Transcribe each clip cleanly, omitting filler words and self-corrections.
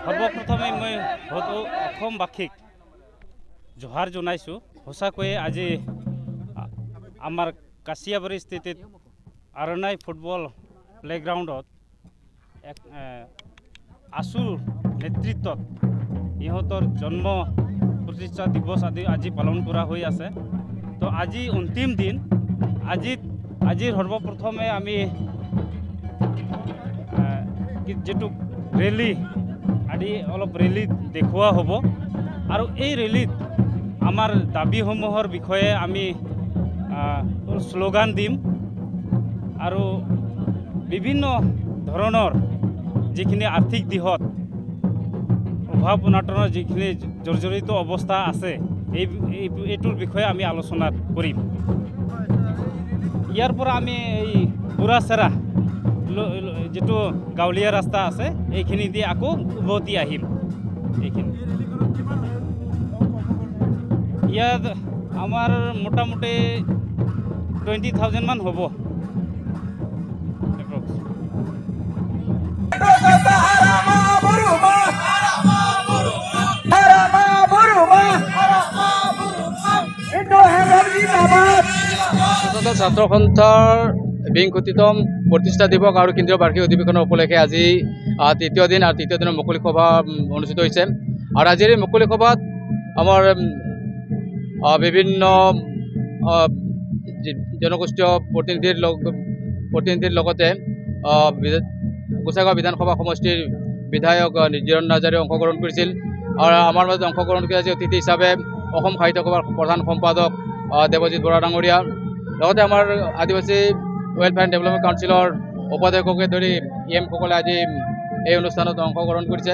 সৰ্বপ্ৰথমে মই অসমবাসীক জোহাৰ জনাইছোঁ। সঁচাকৈয়ে আজি আমাৰ কাছিয়াবাৰী স্থিতিত আৰণাই ফুটবল প্লেগ্ৰাউণ্ডত এক আছুৰ নেতৃত্বত ইহঁতৰ জন্ম প্ৰতিষ্ঠা দিৱস আজি পালন কৰা হৈ আছে। তো আজি অন্তিম দিন। আজিৰ সৰ্বপ্ৰথমে আমি যেটো ৰেলী আদি অলপ ৰেলী দেখুওৱা হ'ব আৰু এই ৰেলীত আমাৰ দাবীসমূহৰ বিষয়ে আমি শ্লোগান দিম আৰু বিভিন্ন ধৰণৰ যিখিনি আৰ্থিক দিশত অভাৱ অনাটনৰ যিখিনি জৰ্জৰিত অৱস্থা আছে এইটোৰ বিষয়ে আমি আলোচনা কৰিম। ইয়াৰ পৰা আমি এই বুঢ়াচেৰা যেটো গাঁৱলীয়া ৰাস্তা আছে এইখিনি দি আকৌ উভতি আহিম। এইখিনি ইয়াত আমাৰ মোটামুটি 20,000 মান হ'ব। ছাত্ৰ সন্থাৰ বিংশতিতম প্ৰতিষ্ঠা দিৱস আৰু কেন্দ্ৰীয় বাৰ্ষিক অধিৱেশনৰ উপলক্ষে আজি তৃতীয় দিন আৰু তৃতীয় দিনৰ মুকলি সভা অনুষ্ঠিত হৈছে। আৰু আজিৰ এই মুকলি সভাত আমাৰ বিভিন্ন জনগোষ্ঠীয় প্ৰতিনিধিৰ লগতে গোসাইগাঁও বিধানসভা সমষ্টিৰ বিধায়ক নিৰঞ্জন নাৰ্জাৰে অংশগ্ৰহণ কৰিছিল। আৰু আমাৰ মাজত অংশগ্ৰহণ কৰি আজি অতিথি হিচাপে অসম সাহিত্য সভাৰ প্ৰধান সম্পাদক দেৱজিৎ বৰা ডাঙৰীয়া, লগতে আমাৰ আদিবাসী ৱেলফেয়াৰ এণ্ড ডেভেলপমেণ্ট কাউন্সিলৰ উপাধ্যক্ষকে ধৰি EM সকলে আজি এই অনুষ্ঠানত অংশগ্ৰহণ কৰিছে।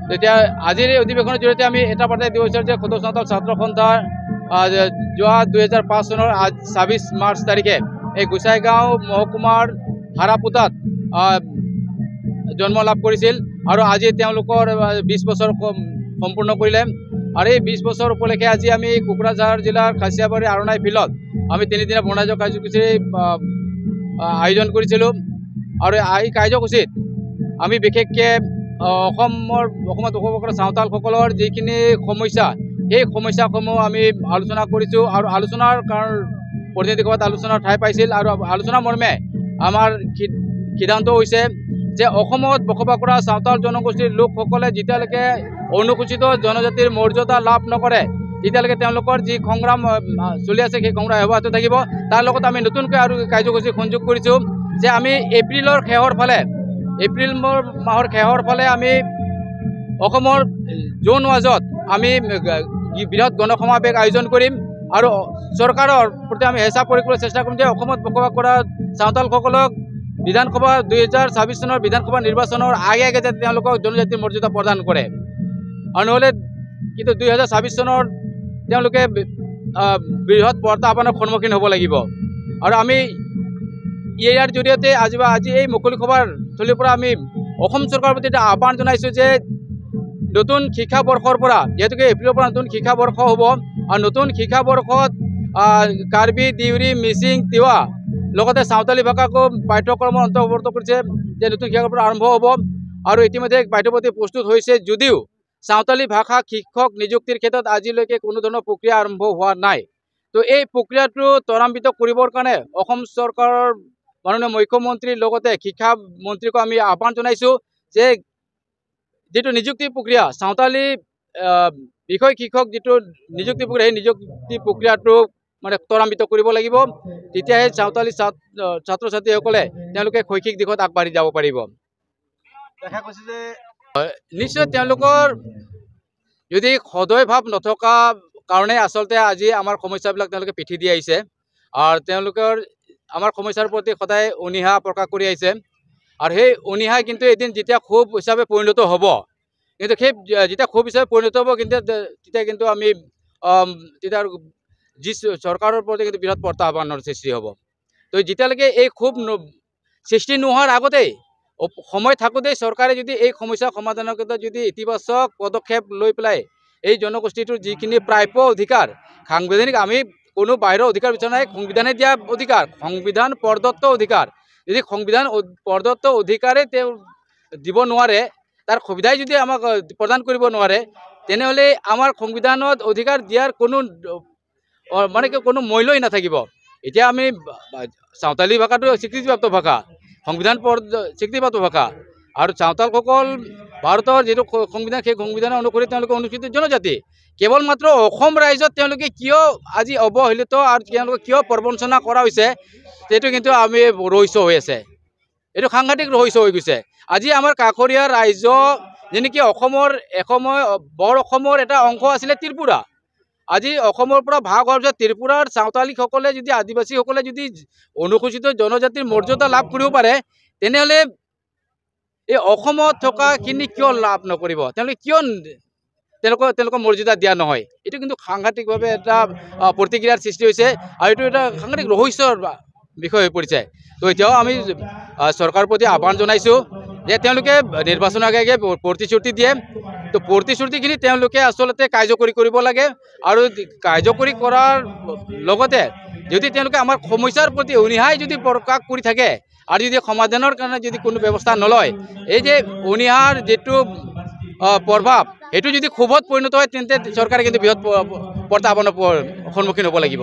তেতিয়া আজিৰ এই অধিৱেশনৰ জৰিয়তে আমি এটা বাৰ্তা দিব বিচাৰোঁ যে সদৌ চাওতাল ছাত্ৰ সন্থাৰ যোৱা 2005 চনৰ 26 মাৰ্চ তাৰিখে এই গোসাইগাঁও মহকুমাৰ হাৰাপুতাত জন্ম লাভ কৰিছিল আৰু আজি তেওঁলোকৰ 20 বছৰ সম্পূৰ্ণ কৰিলে। আৰু এই 20 বছৰ উপলক্ষে আজি আমি কোকৰাঝাৰ জিলাৰ কাছিয়াবাৰী আৰণাই ফিল্ডত আমি 3 দিনীয়া বৰ্ণাঢ্য কাৰ্যসূচী আয়োজন কৰিছিলোঁ। আৰু এই কাৰ্যসূচীত আমি বিশেষকৈ অসমত বসবাস কৰা চাওতালসকলৰ যিখিনি সমস্যা সেই সমস্যাসমূহ আমি আলোচনা কৰিছোঁ। আৰু আলোচনাৰ প্ৰতিনিধি সভাত আলোচনাৰ ঠাই পাইছিল। আৰু আলোচনা মৰ্মে আমাৰ সিদ্ধান্ত হৈছে যে অসমত বসবাস কৰা চাওতাল জনগোষ্ঠীৰ লোকসকলে যেতিয়ালৈকে অনুসূচিত জনজাতিৰ মৰ্যাদা লাভ নকৰে তেতিয়ালৈকে তেওঁলোকৰ যি সংগ্ৰাম চলি আছে সেই সংগ্ৰাম অব্যাহত থাকিব। তাৰ লগত আমি নতুনকৈ আৰু কাৰ্যসূচী সংযোগ কৰিছোঁ যে আমি এপ্ৰিল মাহৰ শেষৰ ফালে আমি অসমৰ জোন ৱাজত আমি বৃহৎ গণসমাৱেশ আয়োজন কৰিম আৰু চৰকাৰৰ প্ৰতি আমি হেঁচা প্ৰয়োগ কৰিবলৈ চেষ্টা কৰিম যে অসমত বসবাস কৰা চাওতালসকলক বিধানসভা 2026 চনৰ বিধানসভা নিৰ্বাচনৰ আগে যাতে তেওঁলোকক জনজাতিৰ মৰ্যাদা প্ৰদান কৰে। আৰু নহ'লে কিন্তু 2026 চনৰ তেওঁলোকে বৃহৎ প্ৰত্যাহ্বানৰ সন্মুখীন হ'ব লাগিব। আৰু আমি ইয়াৰ জৰিয়তে আজি এই মুকলি সভাৰ থলীৰ পৰা আমি অসম চৰকাৰৰ প্ৰতি এটা আহ্বান জনাইছোঁ যে নতুন শিক্ষাবৰ্ষৰ পৰা যিহেতুকে এপ্ৰিলৰ পৰা নতুন শিক্ষাবৰ্ষ হ'ব আৰু নতুন শিক্ষাবৰ্ষত কাৰ্বি, দেউৰী, মিচিং, তিৱা লগতে চাওতালী ভাষাকো পাঠ্যক্ৰমৰ অন্তৰ্ভুক্ত কৰিছে যে নতুন শিক্ষাবৰ্ষ আৰম্ভ হ'ব। আৰু ইতিমধ্যে পাঠ্যপুথি প্ৰস্তুত হৈছে যদিও চাওতালী ভাষা শিক্ষক নিযুক্তিৰ ক্ষেত্ৰত আজিলৈকে কোনো ধৰণৰ প্ৰক্ৰিয়া আৰম্ভ হোৱা নাই। তো এই প্ৰক্ৰিয়াটো ত্বৰান্বিত কৰিবৰ কাৰণে অসম চৰকাৰৰ মাননীয় মুখ্যমন্ত্ৰীৰ লগতে শিক্ষা মন্ত্ৰীকো আমি আহ্বান জনাইছোঁ যে যিটো নিযুক্তি প্ৰক্ৰিয়া চাওতালী বিষয় শিক্ষক যিটো নিযুক্তি প্ৰক্ৰিয়া সেই নিযুক্তি প্ৰক্ৰিয়াটো মানে ত্বৰান্বিত কৰিব লাগিব। তেতিয়াহে চাওতালী ছাত্ৰ ছাত্ৰীসকলে তেওঁলোকে শৈক্ষিক দিশত আগবাঢ়ি যাব পাৰিব। দেখা গৈছে যে নিশ্চয় তেওঁলোকৰ যদি সদয় ভাৱ নথকা কাৰণে আচলতে আজি আমাৰ সমস্যাবিলাক তেওঁলোকে পিঠি দি আহিছে আৰু তেওঁলোকৰ আমাৰ সমস্যাৰ প্ৰতি সদায় অনীহা প্ৰকাশ কৰি আহিছে। আৰু সেই অনীহা কিন্তু এদিন যেতিয়া ক্ষোভ হিচাপে পৰিণত হ'ব, কিন্তু সেই যেতিয়া ক্ষোভ হিচাপে পৰিণত হ'ব তেতিয়া কিন্তু আমি তেতিয়া যি চৰকাৰৰ প্ৰতি কিন্তু বৃহৎ প্ৰত্যাহ্বানৰ সৃষ্টি হ'ব। তো যেতিয়ালৈকে এই ক্ষোভ সৃষ্টি নোহোৱাৰ আগতেই সময় থাকোঁতেই চৰকাৰে যদি এই সমস্যা সমাধানৰ ক্ষেত্ৰত যদি ইতিবাচক পদক্ষেপ লৈ পেলাই এই জনগোষ্ঠীটোৰ যিখিনি প্ৰাপ্য অধিকাৰ সাংবিধানিক আমি কোনো বাহিৰৰ অধিকাৰ বিচৰা নাই, সংবিধানে দিয়া অধিকাৰ, সংবিধান প্ৰদত্ত অধিকাৰ। যদি সংবিধান প্ৰদত্ত অধিকাৰে তেওঁ দিব নোৱাৰে, তাৰ সুবিধাই যদি আমাক প্ৰদান কৰিব নোৱাৰে, তেনেহ'লে আমাৰ সংবিধানত অধিকাৰ দিয়াৰ কোনো মানে কি কোনো মূল্যই নাথাকিব। এতিয়া আমি চাওতালী ভাষাটো স্বীকৃতিপ্ৰাপ্ত ভাষা, সংবিধান স্বীকৃতিপ্ৰাপ্ত ভাষা, আৰু চাওতালসকল ভাৰতৰ যিটো সংবিধান, সেই সংবিধানৰ অনুসৰি তেওঁলোকে অনুসূচিত জনজাতি। কেৱল মাত্ৰ অসম ৰাজ্যত তেওঁলোকে কিয় আজি অৱহেলিত আৰু তেওঁলোকে কিয় প্ৰবঞ্চনা কৰা হৈছে, সেইটো কিন্তু আমি ৰহস্য হৈ আছে। এইটো সাংঘাতিক ৰহস্য হৈ গৈছে। আজি আমাৰ কাষৰীয়া ৰাজ্য যেনেকৈ অসমৰ এসময় বৰ অসমৰ এটা অংশ আছিলে ত্ৰিপুৰা, আজি অসমৰ পৰা ভাগ হোৱাৰ পিছত ত্ৰিপুৰাৰ চাওতালীসকলে যদি আদিবাসীসকলে যদি অনুসূচিত জনজাতিৰ মৰ্যাদা লাভ কৰিব পাৰে, তেনেহ'লে এই অসমত থকাখিনি কিয় লাভ নকৰিব? তেওঁলোকে কিয় তেওঁলোকৰ মৰ্যাদা দিয়া নহয়? এইটো কিন্তু সাংঘাতিকভাৱে এটা প্ৰতিক্ৰিয়াৰ সৃষ্টি হৈছে, আৰু এইটো এটা সাংঘাতিক ৰহস্যৰ বিষয় হৈ পৰিছে। তো এতিয়াও আমি চৰকাৰৰ প্ৰতি আহ্বান জনাইছোঁ যে তেওঁলোকে নিৰ্বাচনৰ আগে আগে প্ৰতিশ্ৰুতি দিয়ে, তো প্ৰতিশ্ৰুতিখিনি তেওঁলোকে আচলতে কাৰ্যকৰী কৰিব লাগে, আৰু কাৰ্যকৰী কৰাৰ লগতে যদি তেওঁলোকে আমাৰ সমস্যাৰ প্ৰতি অনীহাই যদি প্ৰকাশ কৰি থাকে আৰু যদি সমাধানৰ কাৰণে যদি কোনো ব্যৱস্থা নলয়, এই যে অনীহাৰ যিটো প্ৰভাৱ সেইটো যদি ক্ষোভত পৰিণত হয়, তেন্তে চৰকাৰে কিন্তু বৃহৎ প্ৰত্যাহ্বানৰ সন্মুখীন হ'ব লাগিব।